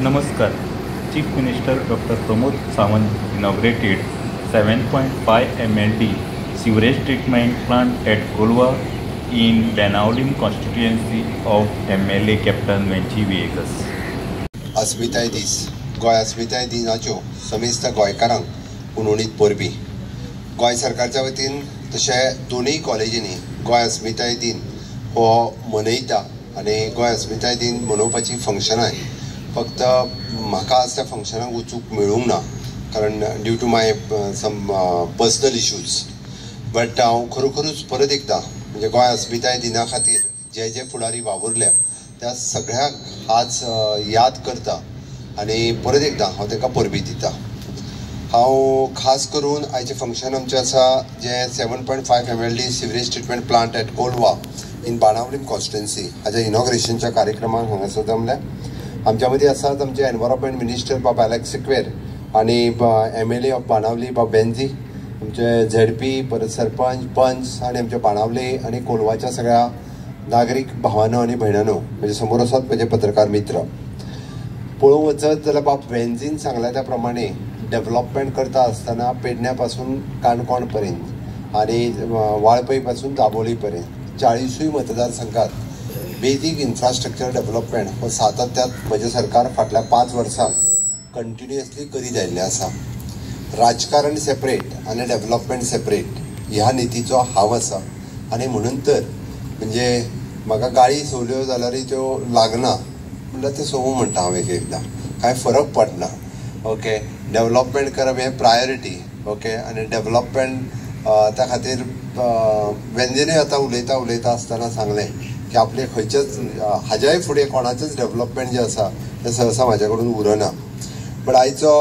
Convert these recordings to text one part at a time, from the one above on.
Namaskar. Chief Minister Dr. Pramod Sawant inaugurated 7.5 MLD sewage treatment plant at Kolwa in Benaulim constituency of MLA Captain Venchi Viegas. अस्मिताय दीस गोय अस्मिताय दिनाच्यो समेस्त गोंयकारांक उणोवणीत परबीं गोंय सरकारच्या वतीन तशें दोनूय कॉलेजींनी गोंय अस्मिताय दिन हो मनयता आनी गोंय अस्मिताय दिन मनोवपाची फंक्शनां फक्त म्हाका आज त्या फंक्शनाक वचूंक मेळूंक ना कारण due to my some personal issues but हांव खरोखरूच परत एकदां म्हणजे गोंय अस्मिताय दिना खातीर जे फुडारी वावुरल्या त्या सगळ्यांक आज याद करता आनी परत एकदां हांव तांकां परबीं दिता. हांव खास करून आयचें फंक्शन आमचें आसा जें 7.5 MLD sewerage treatment plant at Colva in Benaulim constituency हाच्या इनॉग्रेशनच्या कार्यक्रमाक हांगासर जमल्या. आमच्या मदीं आसात आमचे एनवायरमेंट मिनिस्टर बाब एलेक्स सिक्वेर आनी MLA ऑफ बाणावली बाब बेंझी, आमचे ZP परत सरपंच पंच आनी आमचे बाणावले आनी कोलवाच्या सगळ्या नागरीक भावांनो आनी भयणांनो म्हणजे समोर आसात म्हजे पत्रकार मित्र. पळोवंक वचत जाल्यार बाब वेंझीन सांगल्या त्या प्रमाणे डेव्हलपमेंट करता आसतना पेडण्या पासून काणकोण पर्यंत आनी वाळपय पासून दाबोळी पर्यंत 40 मतदारसंघात बेजीक इन्फ्रास्ट्रक्चर डेव्हलपमेंट हो सातत्यान म्हजें सरकार फाटल्या 5 वर्सांत कंटिन्युअसली करीत आयिल्लें आसा. राजकारण सेपरेट आनी डेव्हलपमेंट सेपरेट ह्या नितीचो हांव आसा आनी म्हणून तर म्हणजे म्हाका गाडी सवल्यो जाल्यारय त्यो लागना म्हणल्यार ते सवू म्हणटा हांव एक एकदां कांय फरक पडना. ओके, डेव्हलपमेंट करप हें प्रायोरिटी. ओके, आनी डेव्हलपमेंट त्या खातीर वेंझीनूय आतां उलयता आसतना सांगलें की आपले खंयचेच हाज्याय फुडें कोणाचेंच डेव्हलपमेंट जें आसा तें सहसा म्हाज्या कडून उरना. बट आयचो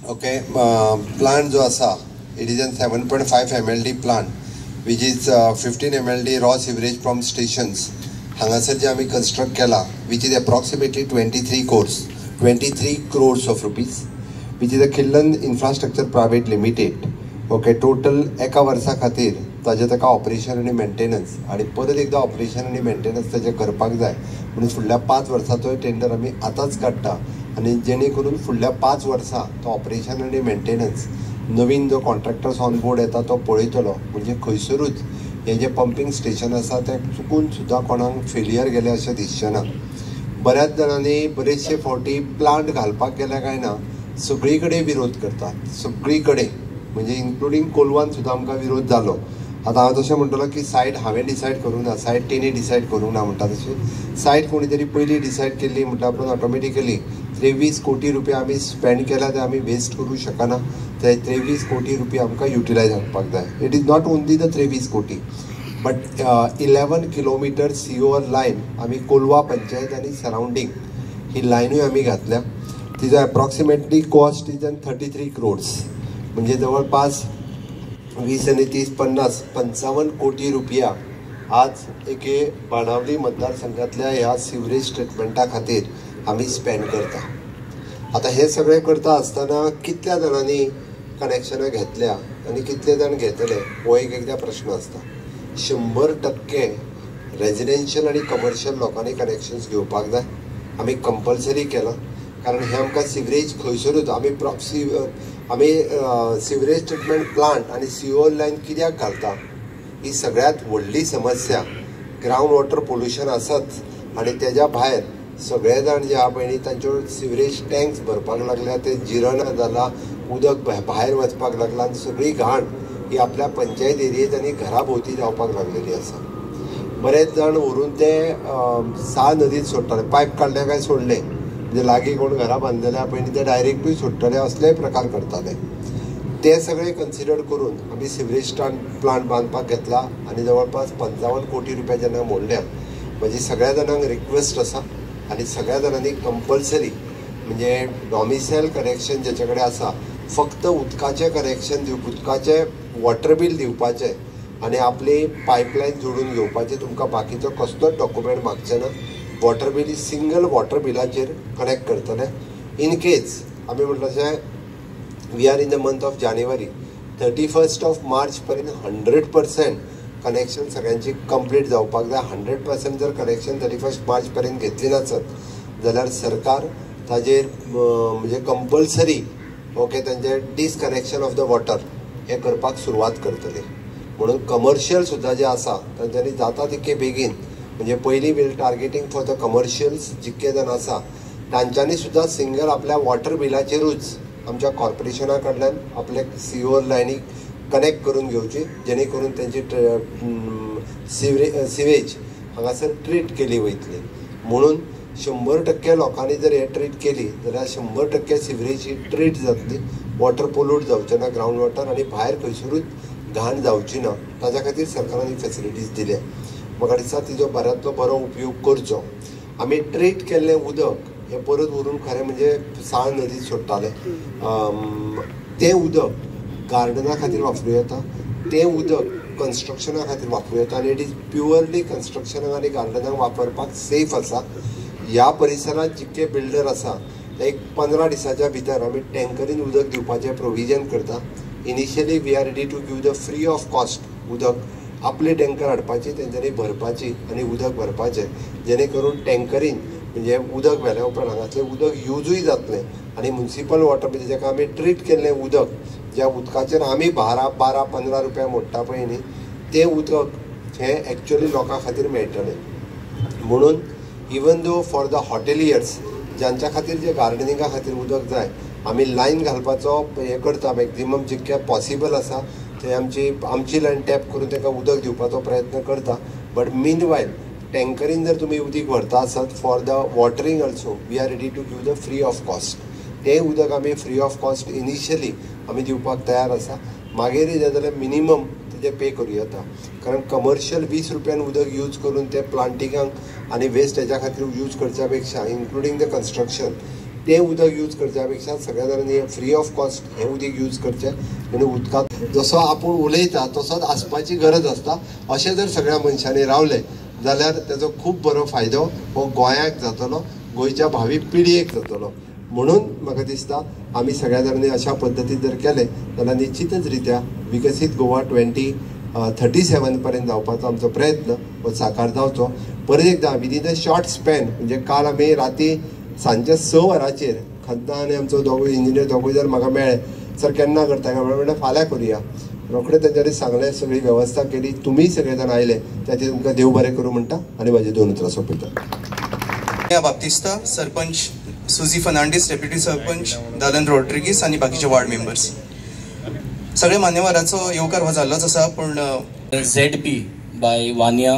ओके प्लांट जो आसा it is an 7.5 MLD plant which is 15 MLD raw sewage from stations हांगासर जे आमी कंस्ट्रक्ट केला which is approximately 23 crores of rupees which is a Khillan Infrastructure Private Limited. Okay, total एका वर्सा खातीर ताका ऑपरेशन आनी मेंटेनन्स आनी परत एकदा ऑपरेशन आनी मेंटेनन्स ताजें करपाक जाय म्हणून फुडल्या 5 वर्साचोय टेंडर आमी आतांच काडटा आनी जेणे करून फुडल्या 5 वर्सां तो ऑपरेशन आनी मेंटेनन्स नवीन जो कॉन्ट्रॅक्टर्स ऑन बोर्ड येता तो पळयतलो म्हणजे खंयसरूच हे जे पंपींग स्टेशन आसा ते चुकून सुद्दां कोणाक फेलियर गेले अशें दिसचें ना. बऱ्याच जाणांनी बरेचशे फावटी प्लांट घालपाक गेल्या काय ना सगळी कडेन विरोध करतात, सगळी कडेन म्हणजे इन्क्लुडींग कोलवान सुद्दां आमकां विरोध जालो. आतां हांव तशें म्हणटलो की सायट हांवें डिसायड करूंक ना, सायट तेणी डिसायड करूंक ना म्हणटा तशी सायट कोणी तरी पयलीं डिसायड केल्ली म्हणटा पूण ऑटोमॅटिकली 23 कोटी रुपया आमी स्पेंड केला ते आमी वेस्ट करूंक शकना. ते 23 कोटी रुपया आमकां युटिलायज करपाक जाय. It is not only the 23 कोटी बट 11 किलोमिटर COR लायन आमी कोलवा पंचायत आनी सरावंडींग ही लायनूय आमी घातल्या. तिजो एप्रॉक्सिमेटली कॉस्ट इज 33 crores म्हणजे जवळपास 20 आणि 30 50 55 कोटी रुपया आज एके बाणावली मतदारसंघातल्या ह्या सिवरेज ट्रिटमेंटा खातीर आमी स्पेंड करता. आतां हे सगळें करता आसतना कितल्या जाणांनी कनेक्शनां घेतल्या आनी कितले जाण घेतले हो एक एकदा प्रश्न आसता. 100% रेजिडेन्शियल आनी कमर्शियल लोकांनी कनेक्शन्स घेवपाक जाय. आमी कंपल्सरी केलां कारण हे आमकां सिवरेज खंयसरूच आमी सिवरेज ट्रिटमेंट प्लांट आनी COR लायन कित्याक घालता ही सगळ्यांत व्हडली समस्या. ग्रावंड वॉटर पोल्युशन आसाच आनी तेज्या भायर सगळे जाण जे आहा पळय तांच्यो सिवरेज टँक्स भरपाक लागल्या ते जिरना जाला, उदक भायर वचपाक लागला आनी सगळी घाण ही आपल्या पंचायत एरियेत आनी घरा भोंवती जावपाक लागलेली आसा. बरेच जाण व्हरून ते सा नदीत सोडटाले, पायप काडले काय सोडले म्हणजे लागीं कोण घरा बांदलेल्या पळय ते डायरेक्टूय सोडटले असलेय प्रकार करताले. ते सगळे कन्सिडर करून आमी सिवरेज प्लांट बांदपाक घेतला आनी जवळपास 55 कोटी रुपया जेन्ना मोडल्या म्हजी सगळ्या जाणांक रिक्वेस्ट आसा आनी सगळ्या जाणांनी कंपल्सरी म्हणजे डॉमिसायल कनेक्शन जेचे कडेन आसा फक्त उदकाचें कनेक्शन उदकाचें वॉटर बील दिवपाचें आनी आपली पायपलायन जोडून घेवपाचें. तुमकां बाकीचो कसलोच डॉक्युमेंट मागचें ना. वॉटर बील सिंगल वॉटर बिलाचेर कनेक्ट करतले. इन केस आमी म्हटलें अशें we are in the month of जानेवारी 31 मार्च पर्यंत 100% कनेक्शन सगळ्यांची कंप्लीट जावपाक जाय. 100% जर कनेक्शन 31 मार्च पर्यंत घेतली नासत जाल्यार सरकार ताजेर म्हणजे कंपल्सरी ओके तांचे डिसकनेक्शन ऑफ द वॉटर हे करपाक सुरवात करतली. म्हणून कमर्शियल सुद्धा जे आसा तांच्यांनी जाता तितके बेगीन म्हणजे पयलीं बील टार्गेटींग फॉर द कमर्शियल्स जितके जण आसा तांच्यांनी सुद्धा सिंगल आपल्या वॉटर बिलाचेरूच आमच्या कॉर्पोरेशना कडल्यान आपले सीवर लायनीक कनेक्ट करून घेवची जेणे करून त्यांची सिवेज हांगासर ट्रीट केली वयतली. म्हणून 100% लोकांनी जर हे ट्रीट केली जाल्यार 100% सिवरेज ही ट्रीट जातली. वॉटर पोल्यूट जावचें ना ग्रावंड वॉटर आनी भायर खंयसरूच घाण जावची ना ताच्या खातीर सरकारान फेसिलिटीज दिल्या. म्हाका दिसता तिजो बऱ्यांतलो बरो उपयोग करचो. आमी ट्रीट केल्लें उदक हें परत व्हरून खरें म्हणजे साळ नदीत सोडटाले. तें उदक गार्डना खातीर वापरूं येता, तें उदक कन्स्ट्रक्शना खातीर वापरूं येता आनी इट इज प्युअरली कन्स्ट्रक्शनाक आनी गार्डनाक वापरपाक सेफ आसा. ह्या परिसरांत जितके बिल्डर आसा ते एक 15 दिसाच्या भितर आमी टँकरीन उदक दिवपाचें प्रोविजन करता. Initially we are ready to give the free of cost उदक. आपली टँकर हाडपाची तेंच्यांनी भरपाची आनी उदक भरपाचें जेणे करून टँकरीन म्हणजे उदक व्हेल्या उपरांत हांगातलें उदक यूजूय जातलें आनी म्युनिसिपल वॉटर म्हणजे जेका आमी ट्रीट केल्लें उदक ज्या उदकाचेर आमी 12-15 रुपया मोडटा पळय न्ही तें उदक हें एक्चुअली लोकां खातीर मेळटलें. म्हणून इवन दो फॉर द हॉटेलियर्स ज्यांच्या खातीर जे गार्डनिंगा खातीर उदक जाय आमी लायन घालपाचो हें करता मॅक्झिमम जितकें पॉसिबल आसा थंय आमची लायन टॅप करून ताका उदक दिवपाचो प्रयत्न करता. बट मीन वायल टँकरीन जर तुमी उदक व्हरता आसत for the watering also we are ready to give the free of cost. तें उदक आमी फ्री ऑफ कॉस्ट इनिशियली आमी दिवपाक तयार आसा. मागीर जें जाल्यार मिनिमम तेजें पे करूं येता. कारण कमर्शियल 20 रुपयान उदक यूज करून ते प्लांटिंगाक आनी वेस्ट हेच्या खातीर यूज करच्या पेक्षा इन्क्लुडींग द कन्स्ट्रक्शन तें उदक यूज करच्या पेक्षा सगळ्या जाणांनी फ्री ऑफ कॉस्ट हें उदक यूज करचें. आनी उदकांत जसो आपूण उलयता तसोच आसपाची गरज आसता. अशें जर सगळ्या मनशांनी रावलें जाल्यार तेजो खूब बरो फायदो हो गोंयाक जातलो, गोंयच्या भावी पिळयेक जातलो. म्हणून म्हाका दिसता आमी सगळ्या जाणांनी अशा पद्दतीन जर केलें जाल्यार निश्चितच रित्या विकसीत गोवा 2037 पर्यंत जावपाचो आमचो प्रयत्न हो साकार जावचो. परत एकदां विदीन द शॉर्ट स्पॅन म्हणजे काल आमी राती सांजच्या 6 वरांचेर खंता आनी आमचो दोगूय इंजिनियर दोगूय जर म्हाका मेळ्ळे सर केन्ना करता काय म्हणल्यार फाल्यां करुया. रोखडें तेंच्यांनी सांगलें सगळी वेवस्था केली. तुमी सगळे जाण आयले त्याचे तुमकां देव बरें करूं म्हणटा आनी म्हाजी 2 उतरां सोंपयता. बाप्तिस्ता सरपंच सुजी फर्नांडीस, डेप्युटी सरपंच दालन रॉड्रिगीस आणि बाकीचे वार्ड मेंबर्स सगळे मान्यवरांचो येवकार हो जाल्लोच आसा. पूण ZP बाय वानिया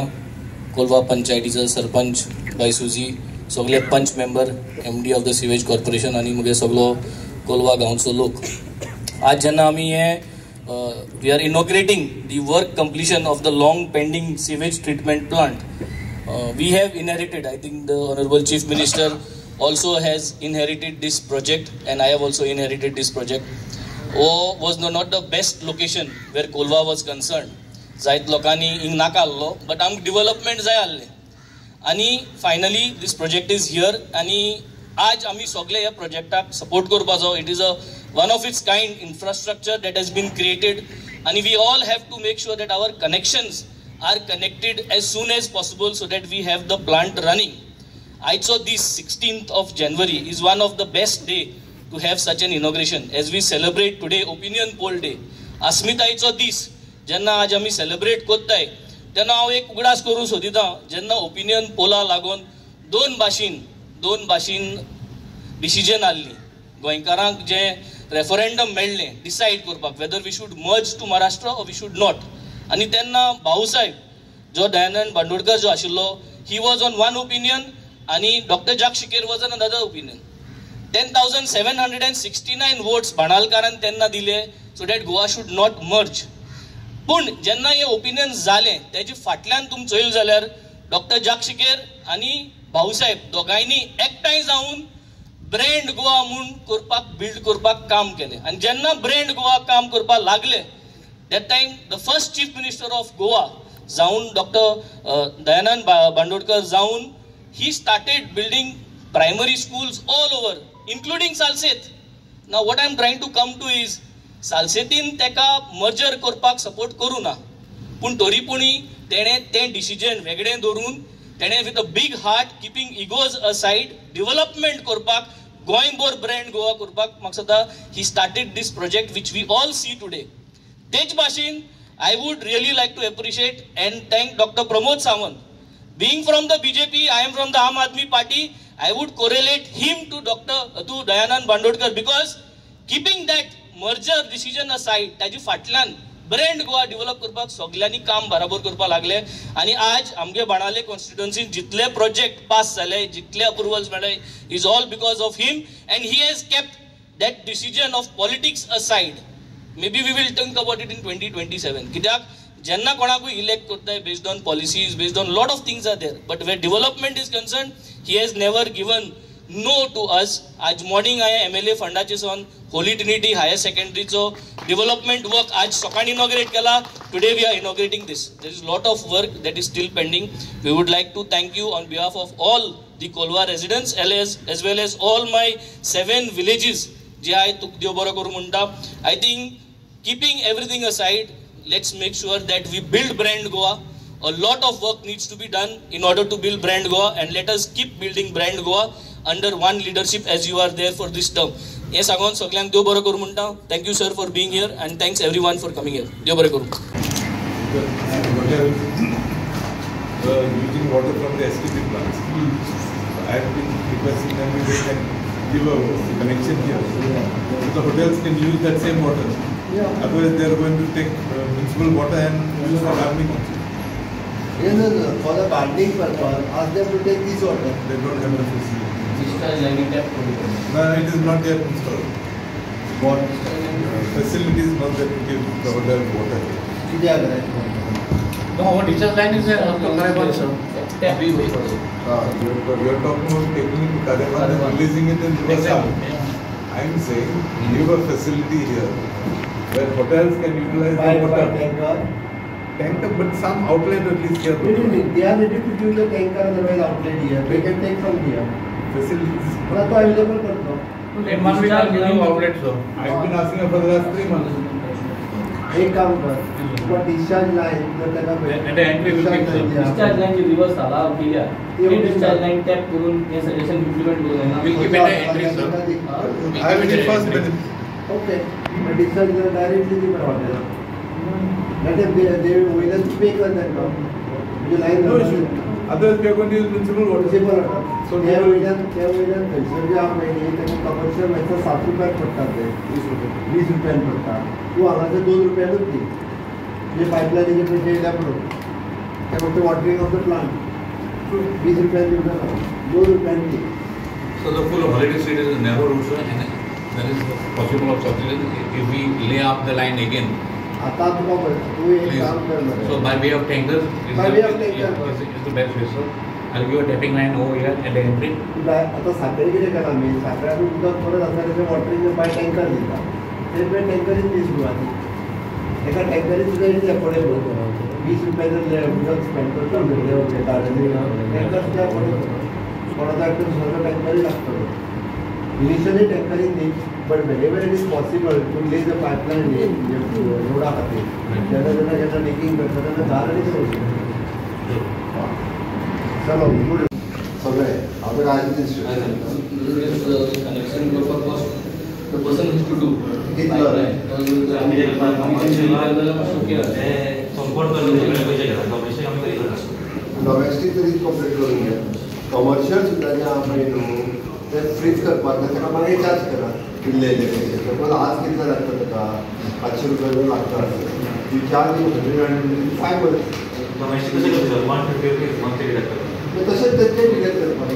कोलवा पंचायतीचो सरपंच बाय सुजी, सगळे पंच member, MD of the sewage corporation आणि मुगे सगळो कोलवा गांवचो लोक. आज जेन्ना आमी हे we are inaugurating the work completion of the long pending sewage treatment plant. We have inherited, I think the Honorable Chief Minister also has inherited this project and I have also inherited this project. Was not the best location where Kolva was concerned. Zait lokani ing nakallo, but am development jay alle. Ani finally this project is here ani aaj ami sogle ya projectak support korpacho. It is a one of its kind infrastructure that has been created and we all have to make sure that our connections are connected as soon as possible so that we have the plant running. I saw this 16th of January is one of the best day to have such an inauguration as we celebrate today opinion poll day. अस्मितायेचो दीस जेन्ना आज आमी celebrate कोत्ताय तेन्ना हांव एक उगडास करूं सोदिता. जेन्ना ओपिनियन पोला लागून दोन भाशेन डिसिजन आसली गोंयकारांक जे रेफरंडम मेळ्ळें डिसायड करपाक whether we should merge to Maharashtra or we should not. आणि त्यांना भाऊसाहेब जो दयानंद बांदोडकर जो आशिल्लो he was on one opinion आणि doctor Jack Sequeira was on another opinion. 10,769 votes बाणालकारान तेन्ना दिले so that Goa should not merge. पूण जेन्ना हे ओपिनियन जालें तेजे फाटल्यान तुमी चोयल जाल्यार डॉक्टर जाक शिकेर आणि भाऊसाहेब दोगांयनी एकठांय जावन ब्रँड गोवा म्हूण करपाक बिल्ड करपाक काम केलें. आनी जेन्ना ब्रँड गोवा काम करपाक लागले that time the first chief minister of Goa zaun Dr. Dayanand Bandodkar zaun he started building primary schools all over including Salset. Now what I am trying to come to is Salsetin teka merger korpak support करuna पूण तरी पुणी तेणे तें decision वेगळें धरून तेणे with a big heart keeping egos aside development करपाक गोंयभर ब्रँड गोवा करपाक म्हाका सद्दां he started this project which we all see today. तेच भाशेन I would really like to appreciate and thank Dr. Pramod Sawant. Being from the BJP, I am from the Aam Aadmi Party. I would correlate him to Dayanand Bandodkar because keeping that merger decision aside, ताजी फाटल्यान brand Goa develop करपाक सगळ्यांनी काम बराबर करपाक लागले आणि आज आमगे बाणाले कॉन्स्टिट्युएन्सीन जितले प्रोजेक्ट पास झाले, जितले अप्रुव्हल्स मेळ्ळे is all because of him and he has kept that decision of politics aside. Maybe we will think about it in 2027. कित्याक जेन्ना कोणाकूय इलेक्ट करताय based on policies, based on lot of things are there. But where development is concerned, he has never given no to us. आज morning हांवें MLA फंडाचे सोन holy trinity higher सेकंडरीचो development work आज सकाळी इनॉग्रेट केला. Today we are inaugurating this. There is lot of work that is still pending. We would like to thank you on behalf of all the Colva residents as well as all my 7 villages जे हांवें तुका देव बरो करूं म्हणटा. I think keeping everything aside, let's make sure that we build brand Goa. A lot of work needs to be done in order to build brand Goa, and let us keep building brand Goa under one leadership as you are there for this term. Yes, सांगून सगळ्यांक देव बरो करूं म्हणटा. Thank you sir for being here and thanks everyone for coming here. देव बरो करूं. Using water from the STP plants. I have been requesting them if they can give a connection here. So the hotels can use that same water. Otherwise they are going to take municipal water and use for farming also. No. For the farming purpose, ask them to take this water. They don't have the facility. Discharge line tap. No, it is not yet installed. What? Facility is not there to give the hotel water. No, our discharge line is Kareban, sir. You are talking about taking it to Kareban and releasing it in Assam. I am saying give a facility here where hotels can utilize the water. Tanker, but some outlet at least here. They are ready to give the tanker otherwise outlet here. They can take from here. Facilities. तो available करतो. In 1 week, I'll give you outlet, sir. I have been asking for the last 3 months. एक काम कर. वो discharge line जर त्याला At the entry will be, sir. Discharge line जी reverse आला केल्या ते डिस्चार्ज लाइन टॅप करून हे सजेशन इम्प्लिमेंट करून आहे ना. We'll keep it at entry, sir. I will be first benefit. Okay. But discharge line directly दी वाटेला. Let them they will pay कर देना. जो line No issue. Otherwise we are going to use municipal water. So त्या वेळेला पैसे आप नाही त्यांनी commercial मैसा 7 रुपये पडतात ते 20 रुपयांनी पडतात. तू आम्हाला 2 रुपयानच दे. जे पाईपलाईनचे पैसे द्यापडो ते फक्त वॉटरिंग ऑफ द प्लांट 20 रुपयांनी देऊ 2 रुपयांनी दे. So the full holiday street is a narrow route, sir, and there is possible of substitution if we lay up the line again. आता तुला तू एक काम कर ना. So by way of tankers is By way of tanker. is the best way, sir. I'll give a tapping line over here at the entry. तुला आता साखळी किती करा मी साखळ्यातून तुझा परत असं त्याचे वॉटरिंग बाय टँकर देतात ते पण टँकरीच ती सुरुवात एका टँकरीत तुझं इथे अफोर्डेबल 20 रुपयाचं उद्योग स्पेंड करतो टँकर सुद्धा अफोर्डेबल कोणाचा सगळं टँकरी लागतो इनिशियली टँकरिंग दे but whenever it is possible to lay the pipeline एवढा खाते ज्यांना टेकिंग करतात त्यांना गारडी चलो गुड सगळे आपण आज Connection for cost. The person has to do. Domestic तरी कंप्लीट करून घ्या कमर्शियल सुद्धा जे आपण ते फ्रीज करपाक ताका मागीर चार्ज करा इल्लेले पैसे सपोज आज कितले लागता ताका 500 रुपया लागता यू चार्ज 105 तशेंच तेचे डिलेट करपाक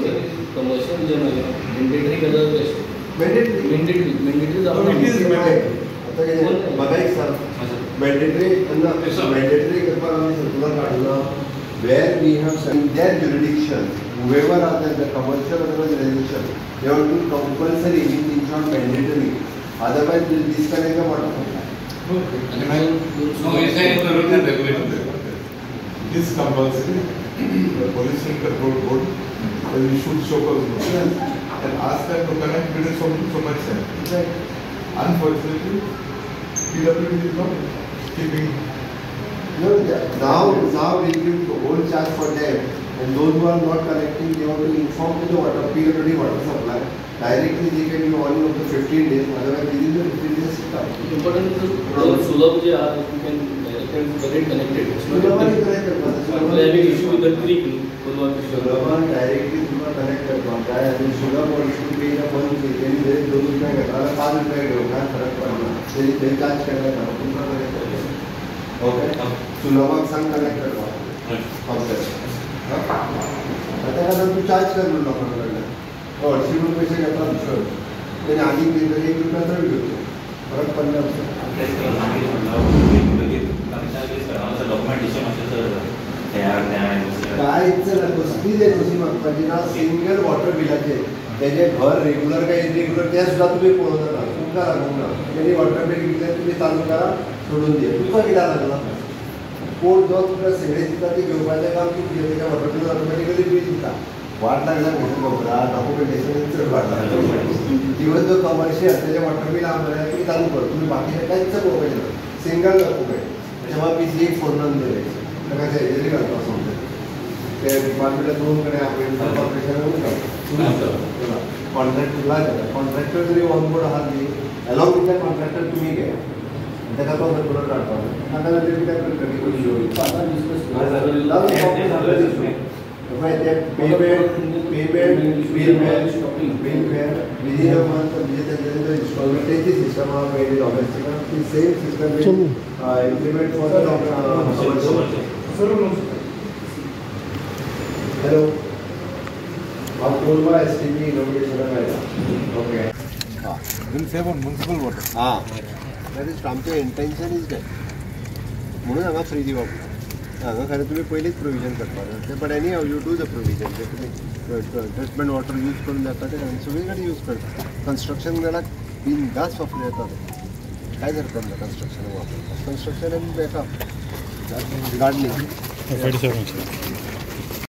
Commercial जे mandatory कलर बेस्ट. मॅन्डेटरी आता म्हाका एक सांग मॅन्डेटरी मॅन्डेटरी करपाक आमी सर्कुलर काडला where we have in their jurisdiction whoever are there the commercial organization they have to compulsory it is not mandatory otherwise they will disconnect the water supply. No, it's a rule and regulation. It is compulsory. The pollution control board we should show us and ask them to connect within so much time. Unfortunately, PWD is not keeping. No, now we give the whole charge for them and those who are not connecting they have to inform to the water PWD water supply Directly they can do only up to 15 days, otherwise within the 15 days start. Important Sulabh je are you can get connected. Sulabh is connected. Actually having issue with the creek. Sulabh directly तुम्हाला connect करतो काय आणि Sulabh also pay the monthly त्यांनी जरी 2 रुपये घेतला 5 रुपये घेऊ काय फरक पडणार त्यांनी ते चार्ज करणार तुम्हाला connect करतो. ओके Sulabh सांग connect करतो. आता का तू चार्ज कर म्हणून लोकांकडे 800 पैसे घेतला दुसरं त्याने आधी तरी 1 रुपया तर घेतो फरक पडणार कायच ना कसलीच एनओसी मागपाची ना सिंगल वॉटर बिलाचे त्याचे घर रेग्युलर काय इरेग्युलर ते सुद्धा तुम्ही पळवणार ना तुमका लागून ना त्यांनी वॉटर बिल घेतले तुम्ही चालू करा सोडून द्या तुमचा किती लागला कोण जो तुमच्या सगळे दिता ते घेवपाचें काम तुम्ही त्याच्या वॉटर बिल ऑटोमॅटिकली बिल दिता वाट लागला खबरा डॉक्युमेंटेशन वाट लागला दिवसभर कमर्शियल त्याच्या वॉटर बिल आम्हाला तुम्ही चालू कर तुम्ही बाकीचे काहीच पळोवपाचें सिंगल डॉक्युमेंट तेव्हा मी एक फोन नंबर आहे सगळ्याच्या हेजेरी घालता समजा ते डिपार्टमेंटात दोन कडे आपण कॉर्पोरेशन कॉन्ट्रॅक्टरला कॉन्ट्रॅक्टर जरी ऑनबोर्ड आहात न्ही अलॉंग विथ द कॉन्ट्रॅक्टर तुम्ही घ्या ताका तो रेग्युलर काडपाक ताका नंतर काय कमी करून within a month installment system of very domestic the same system will implement for the hello आप Kolwa STP innovation okay will save on municipal water. that is आमचे intention is that म्हणून हांगा फ्री दिवप हांगा खरें तुमी पयलींच प्रोविजन करपाक जाय but anyhow you do the provision ते तुमी ट्रीटमेंट वॉटर यूज करून जाता ते आनी सगळी कडेन यूज करता कन्स्ट्रक्शन वेळार बिनदास वापर येता काय हरकत ना कन्स्ट्रक्शन वापर कन्स्ट्रक्शन आनी बॅकअप गार्डनिंग